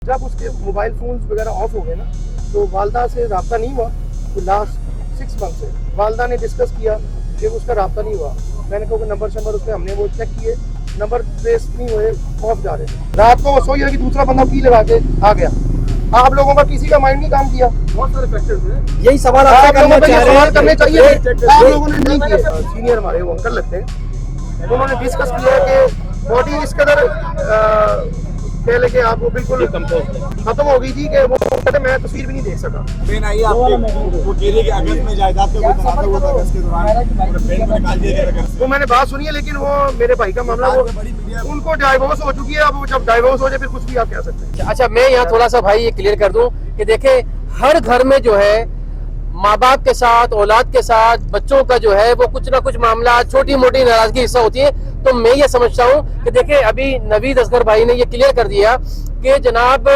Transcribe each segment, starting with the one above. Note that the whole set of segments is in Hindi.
जब उसके मोबाइल फ़ोन्स वगैरह ऑफ हो गए ना, तो वालदा से रब्ता नहीं हुआ। तो लास्ट 6 मंथ से वालदा ने डिस्कस किया कि उसका रब्ता नहीं हुआ। मैंने कहा कि नंबर शंबर उसके हमने वो चेक किए, नंबर ट्रेस नहीं हुए, ऑफ जा रहे थे। रात को वो सोई कि दूसरा बंदा की लगा के आ गया। आप लोगों का किसी का माइंड नहीं काम किया। बहुत सारे फैक्टर्स हैं, यही सवाल आप लोगों को सवाल करने चाहिए। आप लोगों ने नहीं किए। सीनियर हमारे वो अंकल लगते हैं, उन्होंने डिस्कस किया कि बॉडी इस कदर कह लेके आपको बिल्कुल खत्म हो गई थी कि वो कहते मैं तस्वीर भी नहीं देख सका। पेन आई आपके वो कह रही कि अगस्त में जायदाद का कोई तनाज़ा हुआ था, अगस्त के दौरान पेन को निकाल दिया गया था। वो मैंने बात सुनी है, लेकिन वो मेरे भाई का मामला वो उनको डाइवोर्स हो चुकी है। अब जब डाइवोर्स हो जाए फिर कुछ भी आप कह सकते हैं। अच्छा, मैं यहाँ थोड़ा सा भाई ये क्लियर कर दूं कि देखे हर घर में जो है माँ बाप के साथ, औलाद के साथ, बच्चों का जो है वो कुछ ना कुछ मामला, छोटी मोटी नाराजगी हिस्सा होती है। तो मैं ये समझता हूँ कि देखिए अभी नवीद असगर भाई ने ये क्लियर कर दिया कि जनाब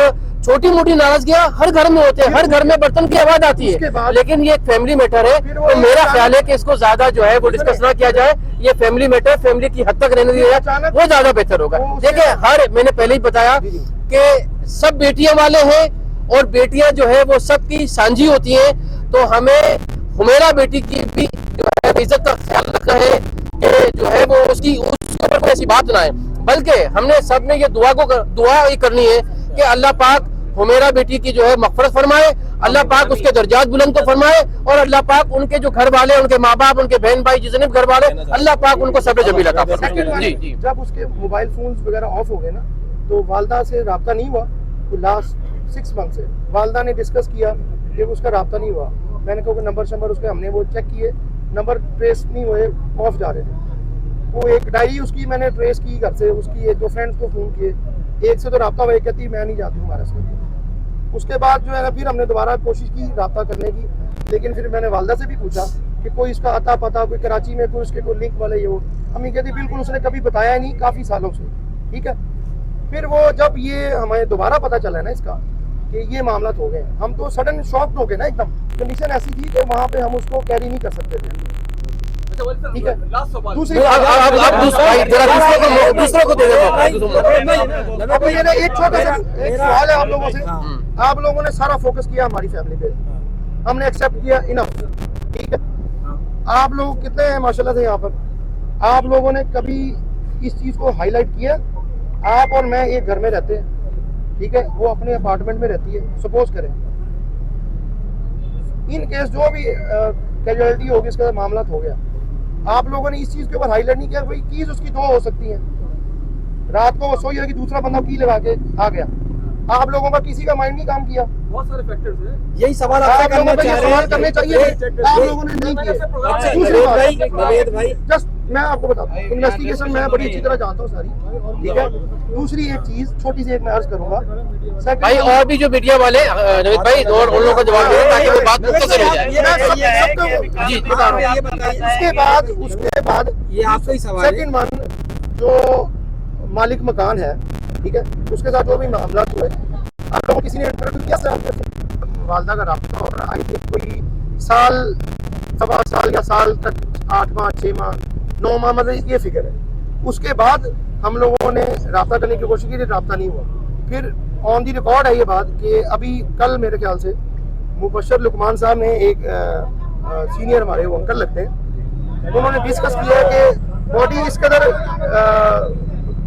छोटी मोटी नाराजगियां हर घर में होते हैं, हर घर में बर्तन की आवाज आती है, लेकिन ये एक फैमिली मैटर है। तो मेरा ख्याल है कि इसको ज्यादा जो है वो डिस्कस ना किया जाए। ये फैमिली मैटर फैमिली की हद तक रहने दिया जाए, वो ज्यादा बेहतर होगा। देखिए मैंने पहले ही बताया कि सब बेटियां वाले हैं और बेटियां जो है वो सबकी सांझी होती हैं। तो हमें हुमेरा बेटी की भी जो है इज्जत का ख्याल रखना है कि जो है वो उसके ऊपर कोई ऐसी बात ना आए, बल्कि हमने सब ने ये दुआ ही करनी है कि अल्लाह पाक हुमेरा बेटी की जो है मग़फ़िरत फरमाए, अल्लाह पाक उसके दर्जात बुलंद को फरमाए, और अल्लाह पाक उनके जो घर वाले, उनके माँ बाप, उनके बहन भाई, जितने घर वाले, अल्लाह पाक उनको सब्र जमील अता फरमाए। जी। जब उसके मोबाइल फोन्स वगैरह ऑफ हो गए ना, तो वालदा से रब्ता नहीं हुआ। तो लास्ट 6 मंथ से वालदा ने डिस्कस किया कि उसका रब्ता नहीं हुआ। मैंने कहा कि नंबर शंबर उसके हमने वो चेक किए, नंबर ट्रेस नहीं हुए, ऑफ जा रहे थे। वो एक डायरी उसकी मैंने ट्रेस की घर से, उसकी एक दो फ्रेंड्स को फ़ोन किए, एक से तो रब्ता हुआ, एक कहती मैं नहीं जाती हूँ हमारे से। उसके बाद जो है ना फिर हमने दोबारा कोशिश की रब्ता करने की, लेकिन फिर मैंने वालदा से भी पूछा कि कोई इसका अता पता, कोई कराची में कोई उसके कोई लिंक वाले ये वो। अम्मी कहती बिल्कुल उसने कभी बताया नहीं काफ़ी सालों से। ठीक है, फिर वो जब ये हमें दोबारा पता चला ना इसका कि ये मामला हो गए, हम तो सडन शॉक हो गए ना एकदम। कंडीशन ऐसी थी कि वहाँ पे हम उसको कैरी नहीं कर सकते थे। ठीक है, दूसरी दूसरों को दे दो। अब ये ना एक छोटा सा एक सवाल है आप लोगों से। आप लोगों ने सारा फोकस किया हमारी फैमिली पे, हमने एक्सेप्ट किया, इनफ। ठीक है, आप लोग कितने हैं माशाल्लाह से यहाँ पर, आप लोगों ने कभी इस चीज़ को हाईलाइट किया? आप और मैं एक घर में रहते हैं, ठीक है, वो अपने अपार्टमेंट में रहती है। सपोज करें इन केस जो भी कैजुअलिटी होगी, इसका मामला हो गया, आप लोगों ने इस चीज़ के ऊपर हाईलाइट नहीं किया भाई कीज उसकी दो हो सकती हैं। रात को वो सोई कि दूसरा बंदा की लगा के आ गया। आप लोगों का किसी का माइंड नहीं काम किया। बहुत सारे फैक्टर्स हैं, यही सवाल आप लोगों को सवाल करने चाहिए। आप लोगों ने नहीं किए। जस्ट मैं आपको बताता हूँ, इन्वेस्टिगेशन मैं बड़ी अच्छी तरह जानता हूँ सारी। ठीक है, दूसरी एक चीज छोटी सी एक मैं अर्ज करूंगा भाई, और भी जो मीडिया वाले नवीद भाई और उन लोगों का जवाब दे ताकि वो बात मुख्तसर हो जाए। जी बता रहा हूँ। उसके बाद ये आपका ही सवाल है। सेकंड वन, जो मालिक मकान है, ठीक है, उसके साथ जो भी मामला हुए, आप लोगों किसी ने इंटरव्यू किया वालदा का रब्ता, और आई थिंक कोई साल, सवा साल या साल तक, 8 माह, 6 माह, 9 माह, मतलब ये फिगर है। उसके बाद हम लोगों ने रब्ता करने की कोशिश की, रब्ता नहीं हुआ। फिर ऑन दी रिकॉर्ड है ये बात कि अभी कल मेरे ख्याल से मुबशर लुकमान साहब ने एक सीनियर हमारे वो अंकल लगते हैं, उन्होंने डिस्कस किया कि बॉडी इस कदर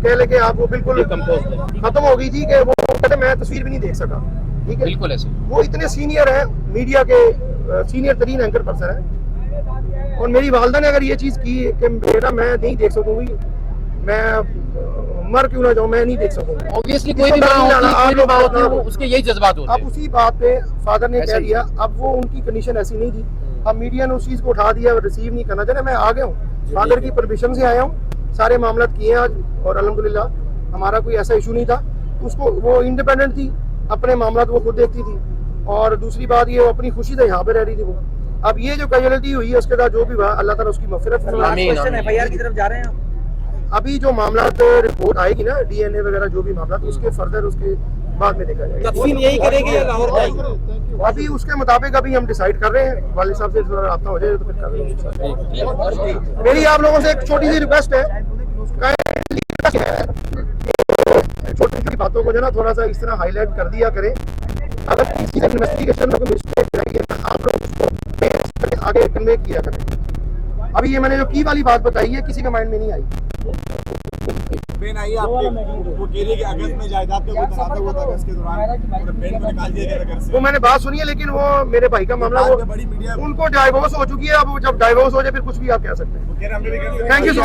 कह लेके आपको बिल्कुल खत्म हो गई थी कि वो कहते मैं तस्वीर भी नहीं देख सका। ठीक है, बिल्कुल ऐसे वो इतने सीनियर हैं, मीडिया के सीनियर तरीन एंकर पर्सन है, और मेरी वालदा ने अगर ये चीज़ की कि बेटा मैं नहीं देख सकूंगी, मैं मर क्यों ना जाऊं, मैं नहीं देख सकूंगा। ऑब्वियसली कोई भी माँ होती है उसके यही जज्बात होते हैं। अब उसी बात पे फादर ने कह दिया, अब वो उनकी कंडीशन ऐसी नहीं थी, अब मीडिया ने उस चीज़ को उठा दिया, रिसीव नहीं करना चाहिए। मैं आ गया हूँ, फादर की परमिशन से आया हूँ, सारे मामला किए आज, और अल्हम्दुलिल्लाह हमारा कोई ऐसा इशू नहीं था। उसको वो इंडिपेंडेंट थी, अपने मामला वो खुद देखती थी, और दूसरी बात ये वो अपनी खुशी से यहाँ पे रह रही थी वो। अब ये जो कैजुअलिटी हुई है उसके बाद जो भी हुआ, अल्लाह ताला उसकी मग़फ़िरत फरमाए। एफआईआर की तरफ जा रहे हैं अभी जो मामला तो रिपोर्ट आएगी ना, डीएनए वगैरह जो भी मामला, तो उसके फर्दर उसके बाद में देखा जाएगा। तफसील यही करेगी या लाहौर जाएगी? अभी उसके मुताबिक अभी हम डिसाइड कर रहे हैं, वालिद साहब से थोड़ा रब्ता हो जाए तो फिर कर रहे हैं। मेरी आप लोगों से एक छोटी सी रिक्वेस्ट है, छोटी छोटी बातों को जो ना थोड़ा सा इस तरह हाईलाइट कर दिया करें। अगर किसी इन्वेस्टिगेशन में कोई मिस्टेक रही है तो आप लोग उसको आगे कन्वे किया करें। अभी ये मैंने जो की वाली बात बताई है किसी के माइंड में नहीं आई। पेन आई है आपके, वो कह रही है कि अगस्त में जायदाद पे कोई तनाज़ा हुआ था अगस्त के दौरान, पूरे पेन को निकाल दिया गया था घर से। वो मैंने बात सुनी है, लेकिन वो मेरे भाई का मामला, वो बड़ी मीडिया उनको डाइवोर्स हो चुकी है। अब जब डाइवोर्स हो जाए फिर कुछ भी आप कह सकते हैं। कह रहे हैं हमने भी थैंक यू सो